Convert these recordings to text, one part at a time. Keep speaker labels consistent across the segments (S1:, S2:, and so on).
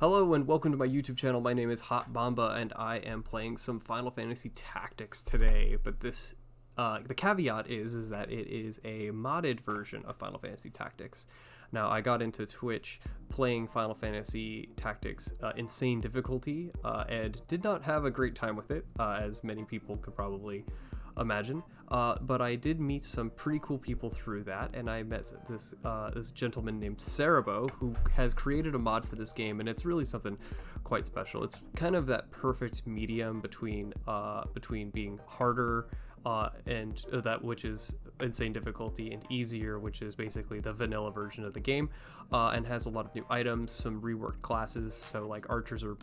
S1: Hello and welcome to my YouTube channel. My name is HotMomba and I am playing some Final Fantasy Tactics today. But the caveat is that it is a modded version of Final Fantasy Tactics. Now, I got into Twitch playing Final Fantasy Tactics insane difficulty and did not have a great time with it, as many people could probably imagine. But I did meet some pretty cool people through that, and I met this gentleman named Cerabow, who has created a mod for this game, and it's really something quite special. It's kind of that perfect medium between being harder and that which is insane difficulty, and easier, which is basically the vanilla version of the game, and has a lot of new items, some reworked classes. So like archers are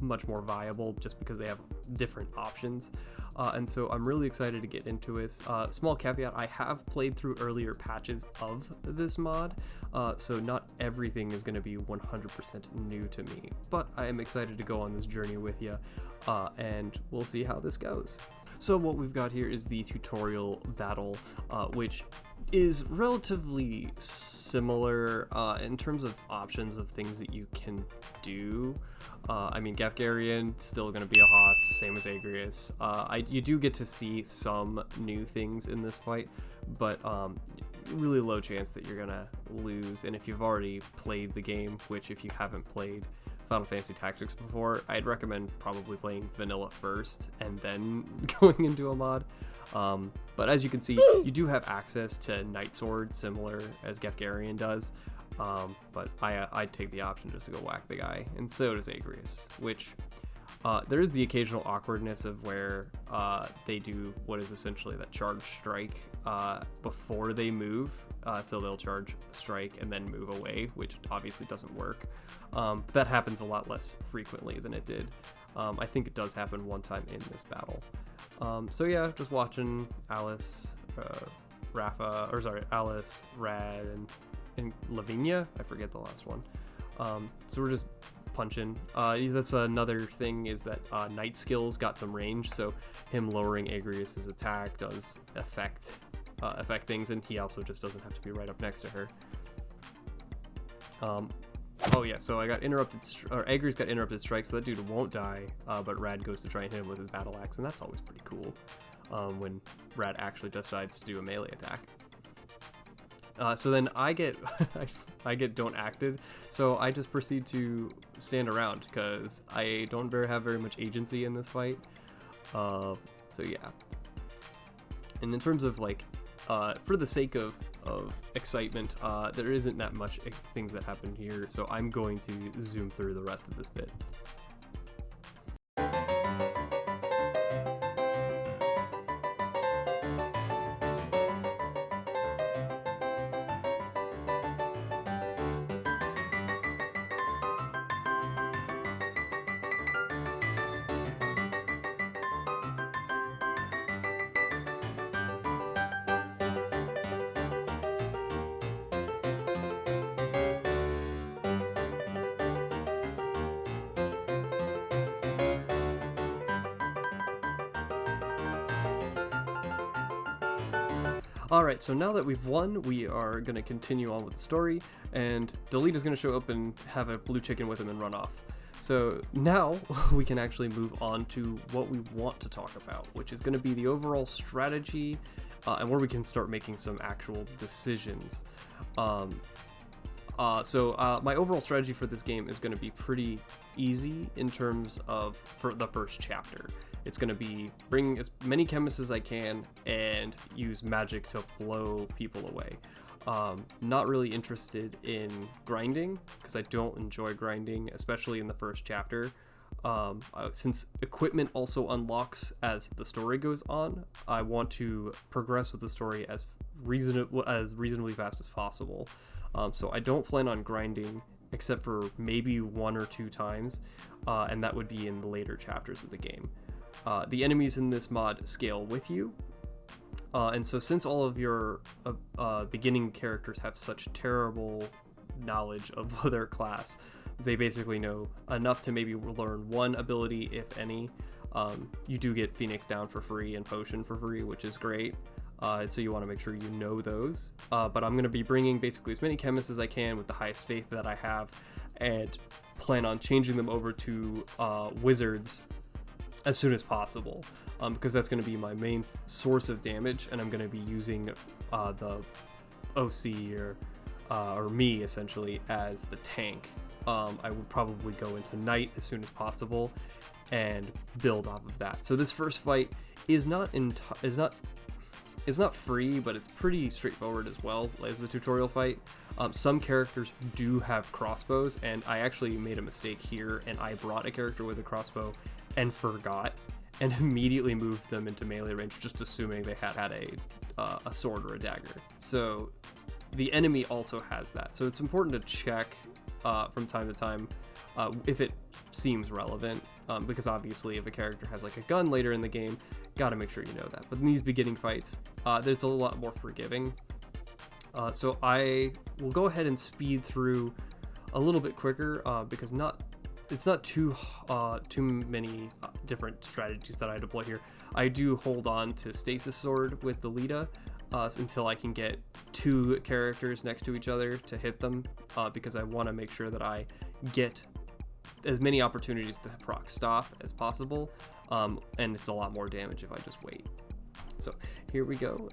S1: much more viable just because they have different options. And so I'm really excited to get into it. Small caveat, I have played through earlier patches of this mod, so not everything is going to be 100% new to me, but I am excited to go on this journey with you, and we'll see how this goes. So what we've got here is the tutorial battle, which is relatively similar in terms of options of things that you can do. I mean, Gariland still going to be a Hoss, same as Agrius. You do get to see some new things in this fight, but really low chance that you're gonna lose. And if you've already played the game, which if you haven't played Final Fantasy Tactics before, I'd recommend probably playing vanilla first and then going into a mod. But as you can see, you do have access to Night Sword, similar as Gariland does. But I'd take the option just to go whack the guy, and so does Agrius, which there is the occasional awkwardness of where they do what is essentially that charge strike before they move. So they'll charge strike and then move away, which obviously doesn't work. That happens a lot less frequently than it did. I think it does happen one time in this battle. So yeah, just watching Alice, Alice, Rad, and Lavinia. I forget the last one. So we're just punching. That's another thing, is that Night Skills got some range, so him lowering Agrius's attack does affect things, and he also just doesn't have to be right up next to her. Oh yeah, so I got interrupted, or Agrius got interrupted strike, so that dude won't die, but Rad goes to try and hit him with his battle axe, and that's always pretty cool when Rad actually decides to do a melee attack. So then I get I get don't acted, so I just proceed to stand around because I don't have very much agency in this fight. So yeah. And in terms of like, for the sake of excitement, there isn't that much things that happen here, so I'm going to zoom through the rest of this bit. Alright, so now that we've won, we are going to continue on with the story, and Delete is going to show up and have a blue chicken with him and run off. So now we can actually move on to what we want to talk about, which is going to be the overall strategy, and where we can start making some actual decisions. My overall strategy for this game is going to be pretty easy in terms of for the first chapter. It's going to be bring as many chemists as I can and use magic to blow people away. Not really interested in grinding, because I don't enjoy grinding, especially in the first chapter. Since equipment also unlocks as the story goes on, I want to progress with the story as reasonably fast as possible. So I don't plan on grinding except for maybe 1 or 2 times, and that would be in the later chapters of the game. The enemies in this mod scale with you, and so since all of your beginning characters have such terrible knowledge of their class, they basically know enough to maybe learn one ability, if any. You do get Phoenix Down for free and Potion for free, which is great. So you want to make sure you know those. But I'm going to be bringing basically as many chemists as I can with the highest faith that I have, and plan on changing them over to wizards as soon as possible, because that's going to be my main source of damage, and I'm going to be using the OC or me essentially as the tank. I would probably go into Knight as soon as possible and build off of that. So this first fight is not free, but it's pretty straightforward as well as the tutorial fight. Some characters do have crossbows, and I actually made a mistake here, and I brought a character with a crossbow and forgot, and immediately moved them into melee range, just assuming they had a sword or a dagger. So the enemy also has that. So it's important to check from time to time if it seems relevant, because obviously if a character has like a gun later in the game, gotta make sure you know that. But in these beginning fights, there's a lot more forgiving. So I will go ahead and speed through a little bit quicker, because it's not too many different strategies that I deploy here. I do hold on to Stasis Sword with Delita until I can get 2 characters next to each other to hit them, because I want to make sure that I get as many opportunities to proc stop as possible, and it's a lot more damage if I just wait. So here we go.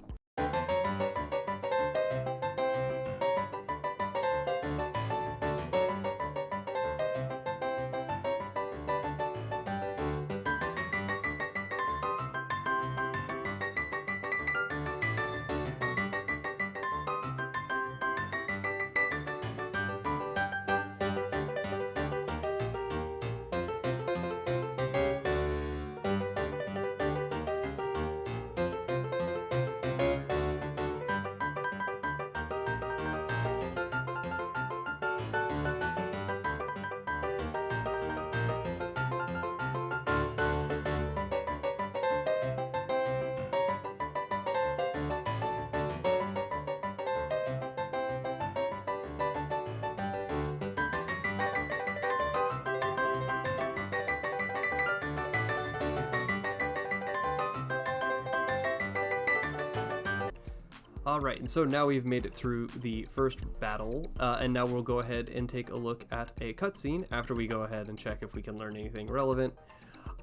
S1: Alright, and so now we've made it through the first battle, and now we'll go ahead and take a look at a cutscene after we go ahead and check if we can learn anything relevant.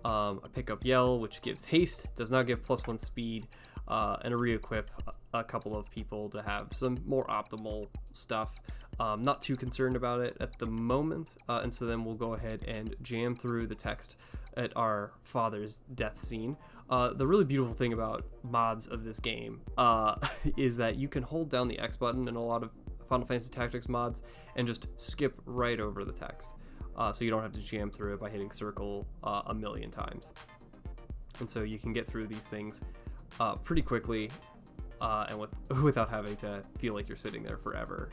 S1: I pick up Yell, which gives haste, does not give +1 speed, and a re-equip a couple of people to have some more optimal stuff. Not too concerned about it at the moment, and so then we'll go ahead and jam through the text at our father's death scene. The really beautiful thing about mods of this game is that you can hold down the X button in a lot of Final Fantasy Tactics mods and just skip right over the text, so you don't have to jam through it by hitting circle a million times. And so you can get through these things pretty quickly and without having to feel like you're sitting there forever.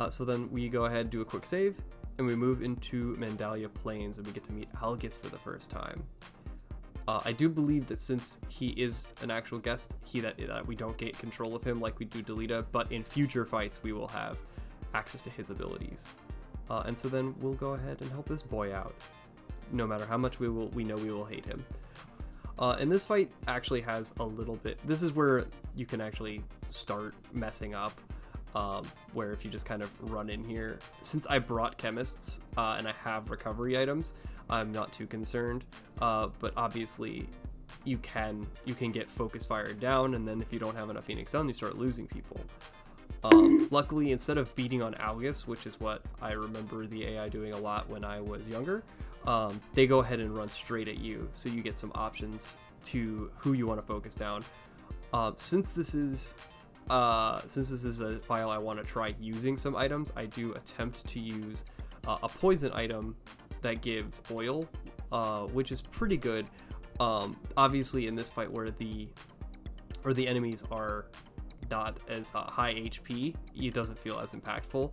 S1: So then we go ahead, do a quick save, and we move into Mandalia Plains, and we get to meet Algus for the first time. I do believe that since he is an actual guest, that we don't get control of him like we do Delita, but in future fights we will have access to his abilities. And so then we'll go ahead and help this boy out, no matter how much we know we will hate him. And this fight actually has a little bit, this is where you can actually start messing up, where if you just kind of run in here, since I brought chemists and I have recovery items, I'm not too concerned, but obviously you can get focus fired down, and then if you don't have enough Phoenix Down, you start losing people. Luckily, instead of beating on Algus, which is what I remember the AI doing a lot when I was younger, they go ahead and run straight at you, so you get some options to who you want to focus down. Since this is a file I want to try using some items, I do attempt to use a poison item that gives oil, which is pretty good. Obviously in this fight where the enemies are not as high HP, it doesn't feel as impactful,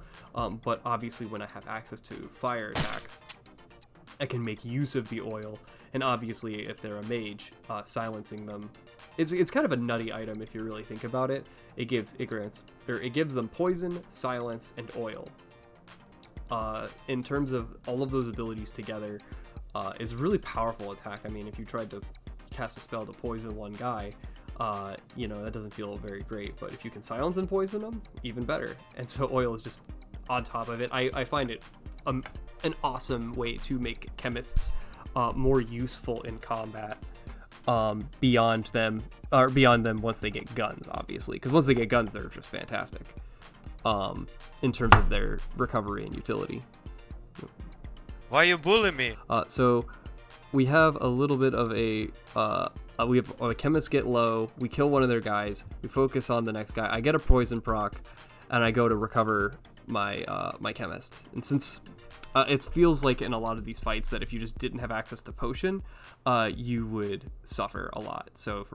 S1: but obviously when I have access to fire attacks, I can make use of the oil, and obviously if they're a mage, silencing them, it's kind of a nutty item if you really think about it. It gives them poison, silence, and oil. In terms of all of those abilities together, is a really powerful attack. I mean, if you tried to cast a spell to poison one guy, that doesn't feel very great, but if you can silence and poison them, even better. And so oil is just on top of it. I find it an awesome way to make chemists more useful in combat beyond them once they get guns, obviously, because once they get guns, they're just fantastic in terms of their recovery and utility.
S2: Why you bully me?
S1: So we have a little bit of we have our chemists get low, we kill one of their guys, we focus on the next guy, I get a poison proc, and I go to recover my my chemist. And since it feels like in a lot of these fights that if you just didn't have access to potion, you would suffer a lot. So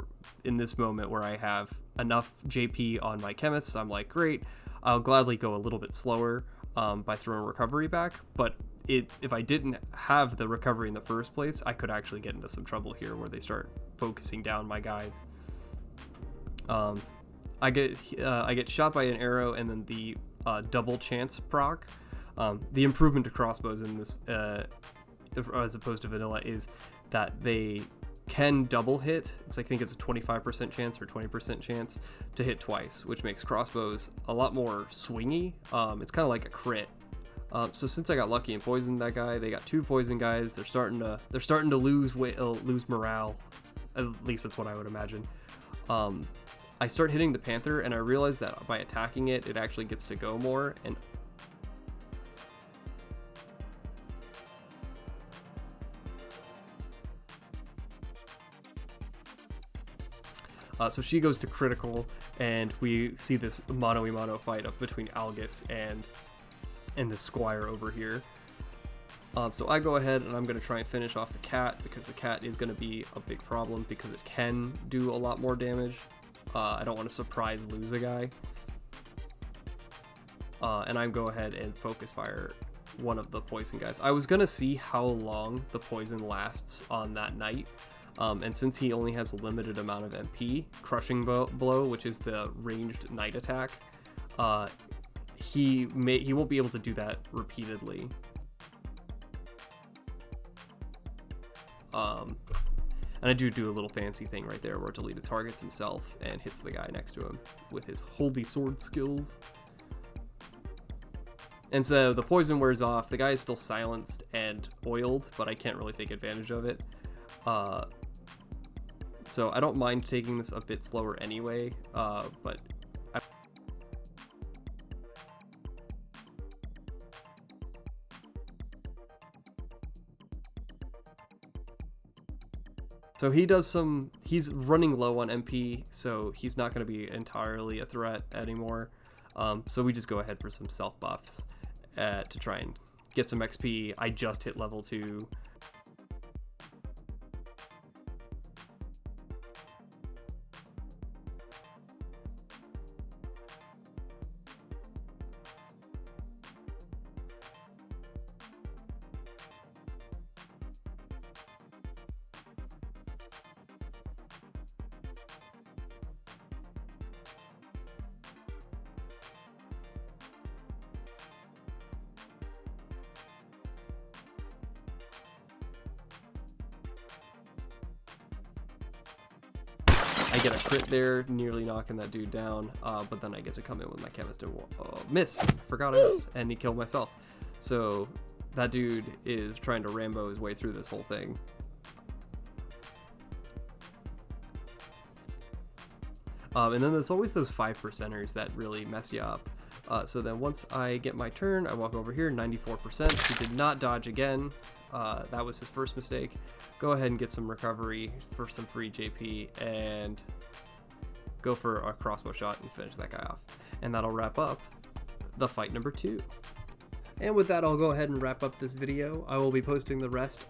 S1: in this moment where I have enough JP on my chemists, I'm like, great, I'll gladly go a little bit slower by throwing recovery back. But if I didn't have the recovery in the first place, I could actually get into some trouble here where they start focusing down my guys. I get shot by an arrow, and then the double chance proc. The improvement to crossbows in this, as opposed to vanilla, is that they can double hit. I think it's a 25% chance or 20% chance to hit twice, which makes crossbows a lot more swingy. It's kind of like a crit. So since I got lucky and poisoned that guy, they got 2 poison guys. They're starting to lose morale. At least that's what I would imagine. I start hitting the panther, and I realize that by attacking it, it actually gets to go more. And so she goes to critical, and we see this mano-a-mano fight up between Algus and the squire over here. So I go ahead and I'm going to try and finish off the cat, because the cat is going to be a big problem because it can do a lot more damage. I don't want to surprise lose a guy. And I go ahead and focus fire one of the poison guys. I was going to see how long the poison lasts on that knight. And since he only has a limited amount of MP, crushing blow, which is the ranged knight attack, he won't be able to do that repeatedly. And I do a little fancy thing right there where Delita targets himself and hits the guy next to him with his holy sword skills. And so the poison wears off. The guy is still silenced and oiled, but I can't really take advantage of it. So I don't mind taking this a bit slower anyway, but so he's running low on MP, so he's not going to be entirely a threat anymore. So we just go ahead for some self buffs to try and get some XP. I just hit level 2. I get a crit there, nearly knocking that dude down, but then I get to come in with my chemist and miss. I forgot I missed, and he killed myself. So that dude is trying to Rambo his way through this whole thing. And then there's always those 5%ers that really mess you up. So then once I get my turn, I walk over here, 94%. He did not dodge again. That was his first mistake. Go ahead and get some recovery for some free JP and go for a crossbow shot and finish that guy off. And that'll wrap up the fight number 2. And with that, I'll go ahead and wrap up this video. I will be posting the rest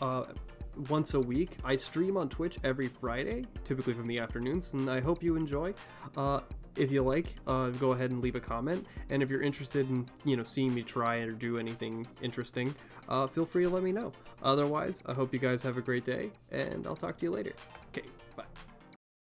S1: once a week. I stream on Twitch every Friday, typically from the afternoons, and I hope you enjoy. If you like, go ahead and leave a comment, and if you're interested in seeing me try or do anything interesting, feel free to let me know. Otherwise, I hope you guys have a great day, and I'll talk to you later. Okay, bye.